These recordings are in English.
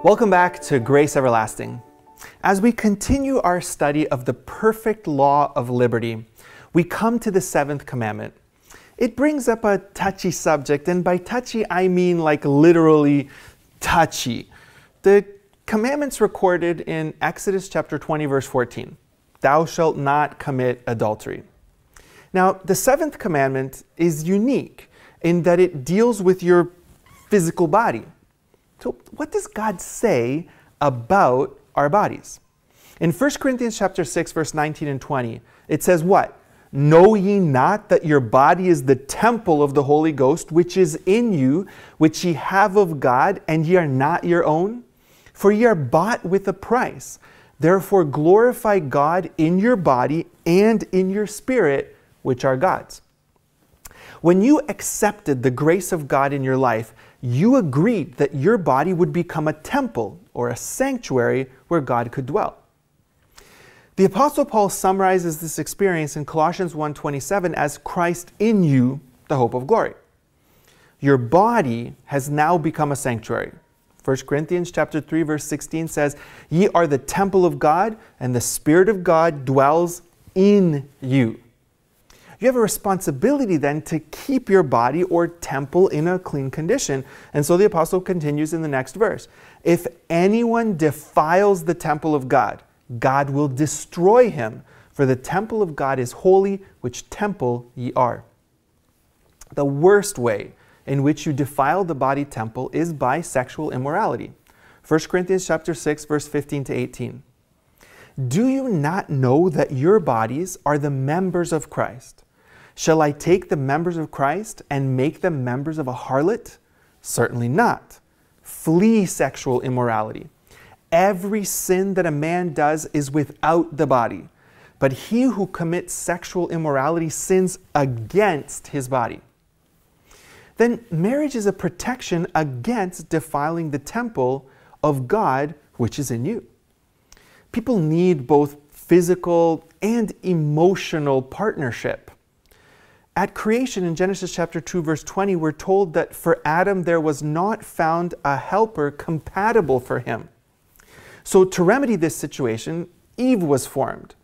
Welcome back to Grace Everlasting. As we continue our study of the perfect law of liberty, we come to the seventh commandment. It brings up a touchy subject, and by touchy I mean like literally touchy. The commandment's recorded in Exodus chapter 20 verse 14. Thou shalt not commit adultery. Now, the seventh commandment is unique in that it deals with your physical body. So what does God say about our bodies? In 1 Corinthians chapter 6, verse 19 and 20, it says what? Know ye not that your body is the temple of the Holy Ghost, which is in you, which ye have of God, and ye are not your own? For ye are bought with a price. Therefore glorify God in your body and in your spirit, which are God's. When you accepted the grace of God in your life, you agreed that your body would become a temple or a sanctuary where God could dwell. The Apostle Paul summarizes this experience in Colossians 1:27 as Christ in you, the hope of glory. Your body has now become a sanctuary. 1 Corinthians chapter 3 verse 16 says, Ye are the temple of God, and the Spirit of God dwells in you. You have a responsibility then to keep your body or temple in a clean condition. And so the apostle continues in the next verse. If anyone defiles the temple of God, God will destroy him, for the temple of God is holy, which temple ye are. The worst way in which you defile the body temple is by sexual immorality. 1 Corinthians chapter 6, verse 15 to 18. Do you not know that your bodies are the members of Christ? Shall I take the members of Christ and make them members of a harlot? Certainly not. Flee sexual immorality. Every sin that a man does is without the body, but he who commits sexual immorality sins against his body. Then marriage is a protection against defiling the temple of God which is in you. People need both physical and emotional partnership. At creation in Genesis chapter 2 verse 20, we're told that for Adam there was not found a helper compatible for him. So to remedy this situation, Eve was formed.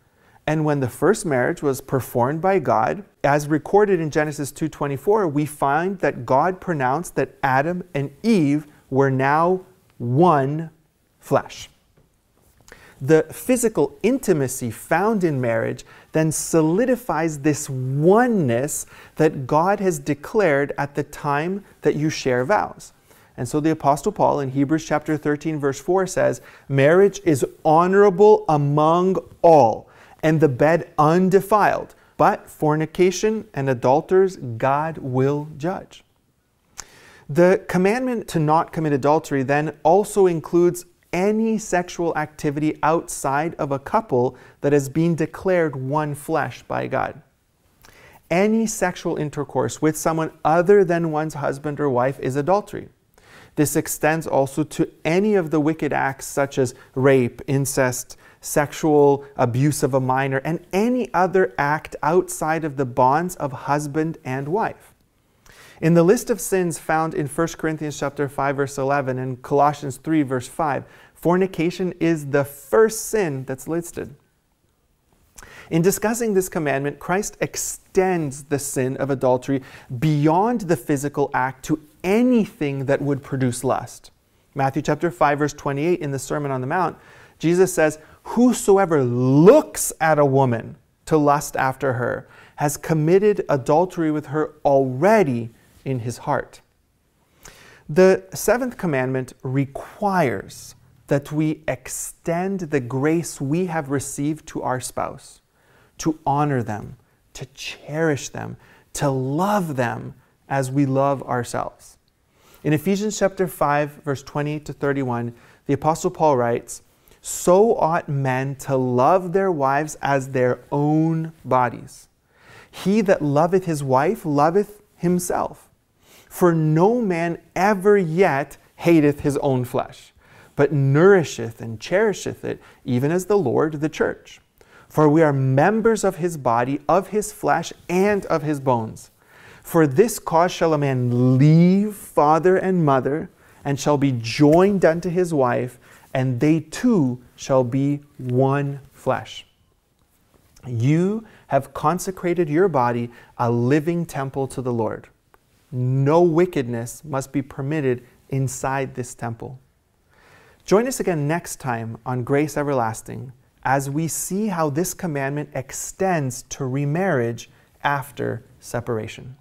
And when the first marriage was performed by God, as recorded in Genesis 2:24, we find that God pronounced that Adam and Eve were now one flesh. The physical intimacy found in marriage then solidifies this oneness that God has declared at the time that you share vows. And so the Apostle Paul in Hebrews chapter 13 verse 4 says, marriage is honorable among all, and the bed undefiled, but fornication and adulterers God will judge. The commandment to not commit adultery then also includes any sexual activity outside of a couple that has been declared one flesh by God. Any sexual intercourse with someone other than one's husband or wife is adultery. This extends also to any of the wicked acts such as rape, incest, sexual abuse of a minor, and any other act outside of the bonds of husband and wife. In the list of sins found in 1 Corinthians chapter 5 verse 11 and Colossians 3 verse 5, fornication is the first sin that's listed. In discussing this commandment, Christ extends the sin of adultery beyond the physical act to anything that would produce lust. Matthew chapter 5 verse 28 in the Sermon on the Mount, Jesus says, whosoever looks at a woman to lust after her has committed adultery with her already in his heart. The seventh commandment requires that we extend the grace we have received to our spouse, to honor them, to cherish them, to love them as we love ourselves. In Ephesians chapter 5, verse 20 to 31, the Apostle Paul writes, so ought men to love their wives as their own bodies. He that loveth his wife loveth himself. For no man ever yet hateth his own flesh, but nourisheth and cherisheth it, even as the Lord the church. For we are members of his body, of his flesh, and of his bones. For this cause shall a man leave father and mother, and shall be joined unto his wife, and they two shall be one flesh. You have consecrated your body a living temple to the Lord. No wickedness must be permitted inside this temple. Join us again next time on Grace Everlasting as we see how this commandment extends to remarriage after separation.